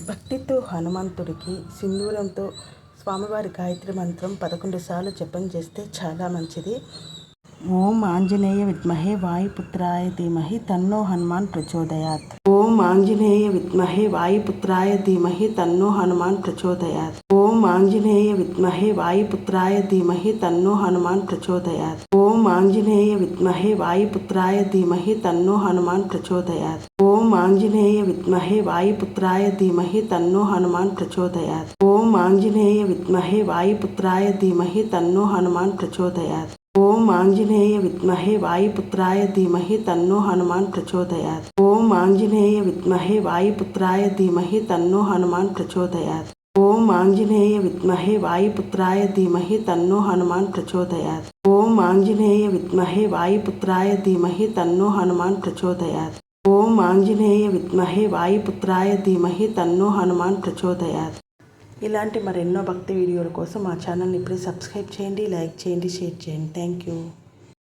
భక్తితో హనుమంతుడికి సింధూరంతో స్వామివారి గాయత్రి మంత్రం 11 సార్లు జపం చేస్తే చాలా మంచిది. ఓం ఆంజనేయ విద్మహే వాయుపుత్రాయ ధీమహి తన్నో హనుమాన్ ప్రచోదయాత్. ఓం ఆంజనేయ విద్మహే వాయుపుత్రాయ ధీమహి తన్నో హనుమాన్ ప్రచోదయాత్. ఓం ఆంజనేయ విద్మహే వాయుపుత్రాయ ధీమహి తన్నో హనుమాన్ ప్రచోదయాత్. ఓం ఆంజనేయ విద్మహే వాయుపుత్రాయ ధీమహి తన్నో హనుమాన్ ప్రచోదయాత్. ఓం ఆంజనేయ విద్మహే వాయుపుత్రాయ ధీమహి తన్నో హనుమాన్ ప్రచోదయాత్. ఓం ఆంజనేయ విద్మహే వాయుపుత్రాయ ధీమహి తన్నో హనుమాన్ ప్రచోదయాత్. ఓం ఆంజనేయ విద్మహే వాయుపుత్రాయ ధీమహి తన్నో హనుమాన్ ప్రచోదయాత్. ఓం ఆంజనేయ విద్మహే వాయుపుత్రాయ ధీమహి తన్నో హనుమాన్ ప్రచోదయాత్. ఓం ఆంజనేయ విద్మహే వాయుపుత్రాయ ధీమహి తన్నో హనుమాన్ ప్రచోదయాత్. ఓం ఆంజనేయ విద్మహే వాయుపుత్రాయ ధీమహి తన్నో హనుమాన్ ప్రచోదయాత్. ఓం ఆంజనేయ విద్మహే వాయుపుత్రాయ ధీమహి తన్నో హనుమాన్ ప్రచోదయాత్. ఇలాంటి మరెన్నో భక్తి వీడియోల కోసం మా ఛానల్ని ఇప్పుడే సబ్స్క్రైబ్ చేయండి, లైక్ చేయండి, షేర్ చేయండి. Thank you.